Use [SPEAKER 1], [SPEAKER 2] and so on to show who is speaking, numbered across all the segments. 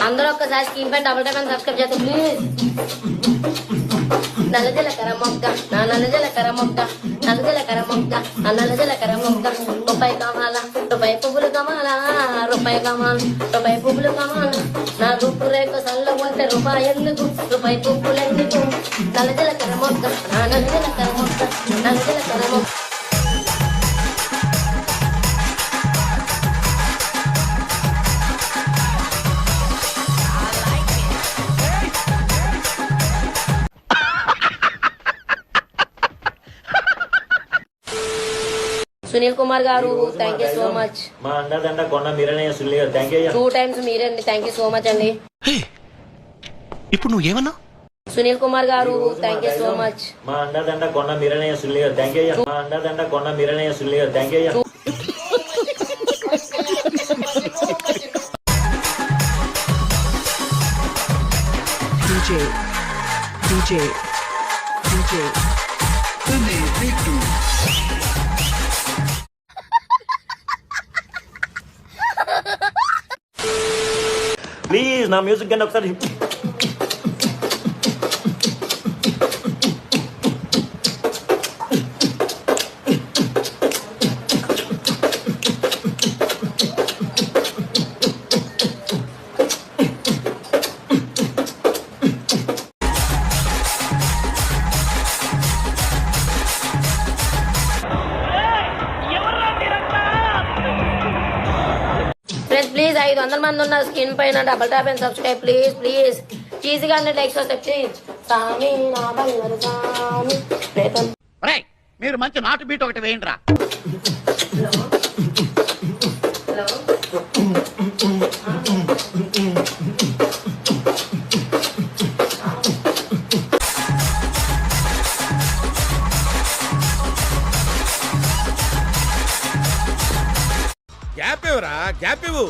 [SPEAKER 1] అందరూ ఒక్కసారి స్క్రీన్ పై double type అని సబ్స్క్రైబ్ చేస్తే ప్లీజ్. నల్ల జీలకర్ర మొగ్గ నా నల్ల జీలకర్ర మొగ్గ నల్ల జీలకర్ర మొగ్గ నా నల్ల జీలకర్ర మొగ్గ రూపాయి కావాలా రూపాయి పువ్వులు కావాలా రూపాయి కావాలి రూపాయి పువ్వులు కావాలా నా రూపు రేఖ సల్ల ఉంటే రూపాయి ఎందుకు రూపాయి పువ్వులు ఎందుకు నల్ల జీలకర్ర మొగ్గ నా నల్ల జీలకర్ర మొగ్గ నల్ల జీలకర్ర మొగ్గ. సునీల్ కుమార్ గారు థ్యాంక్ యూ సో మచ్.
[SPEAKER 2] మా అండదండ కొండ మీరనే సునీల్ గారు థ్యాంక్ యూ.
[SPEAKER 1] 2 times మీరండి థ్యాంక్ యూ సో మచ్ అండి.
[SPEAKER 3] ఇప్పుడు నువ్వు ఏమన్నా?
[SPEAKER 1] సునీల్ కుమార్ గారు థ్యాంక్ యూ సో మచ్.
[SPEAKER 2] మా అండదండ కొండ మీరనే సునీల్ గారు థ్యాంక్ యూ. మా అండదండ కొండ మీరనే సునీల్ గారు థ్యాంక్ యూ. ప్లీజ్ నా మ్యూజిక్ కానీ ఒకసారి.
[SPEAKER 1] ప్లీజ్ 500 మంది ఉన్నారు స్క్రీన్ పైన double tap and subscribe please please. ఈజీగా లైక్స్ వస్తాయి ప్లీజ్. సామి నా బంగారు సామి.
[SPEAKER 3] మీరు మంచి నాటు బీట్ ఒకటి వేయండిరా. గ్యాప్ ఇవ్వరా గ్యాప్ ఇవ్వు.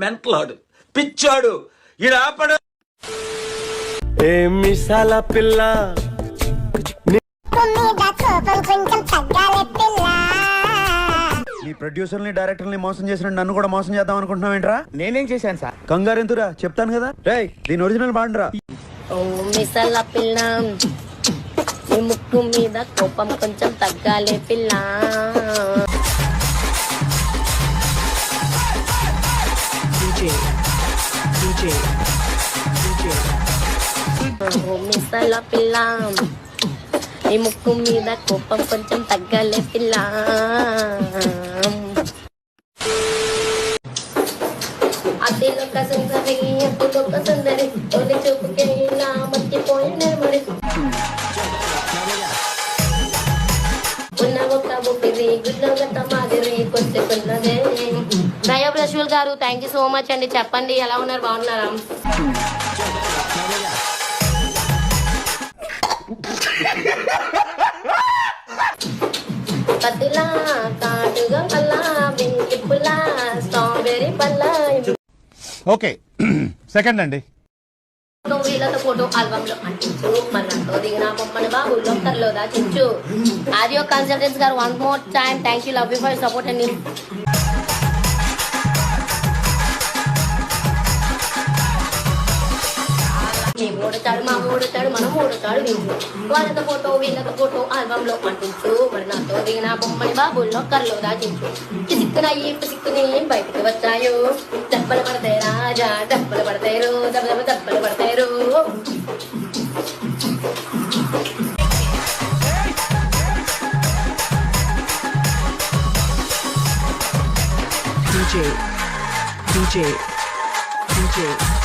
[SPEAKER 2] మెంటలాడు పిచ్చాడు ఈడాపడు.
[SPEAKER 4] మిసాల పిల్ల నీ ప్రొడ్యూసర్ని డైరెక్టర్ని మోసం చేసిన నన్ను కూడా మోసం చేద్దాం అనుకుంటున్నావు ఏంట్రా?
[SPEAKER 3] నేనేం చేశాను సార్?
[SPEAKER 4] కంగారు ఎందురా చెప్తాను కదా. రేయ్ దీని ఒరిజినల్ పాడరా.
[SPEAKER 1] ఓ మిసాల పిల్ల నీ ముక్కు మీద కోపం కొంచెం తగ్గాలే పిల్ల. ఓ మిసాల పిల్ల నీ ముక్కు మీద కోపం కొంచెం తగ్గాలే పిల్ల. అదిలొక సుందరి అదిలొక సుందరి తొలి చూపుకే ఇలా మర్చిపోయిన మరి ఉన్న ఒక ఊపిరి గుడ్లగట్ట మాదిరి కొట్టుకున్నదే. దయా బ్రష్వల్ గారు థ్యాంక్ యూ సో మచ్ అండి. చెప్పండి ఎలా ఉన్నారు, బాగున్నారా? పతిలా కాటుగా పల్ల వెంకి పుల్ల స్ట్రాబెరీ పల్ల.
[SPEAKER 3] ఓకే సెకండ్ అండి.
[SPEAKER 1] వీళ్ళతో ఫోటో ఆల్బమ్ లో అంటించు మనతో దిగిన బొమ్మని బాబు లోకర్లో దాచించు. ఆడియో కన్సల్టెన్స్ గారు 1 more time thank you, love you for support అండి. ఓడతాడు మా ఓడతాడు మనం ఓడతాడు వీళ్ళు. వాళ్ళతో ఫోటో వీళ్ళతో ఫోటో ఆల్బమ్ లో అంటించు మరి నాతో దిగిన బొమ్మని బాబు లోకర్లో దాచించు. సిక్కునాయి సిక్కుని బయటకు వచ్చాయో దెబ్బలు పడతాయి రాజా దెబ్బలు పడతారు దెబ్బ దెబ్బలు పడతారు.
[SPEAKER 5] DJ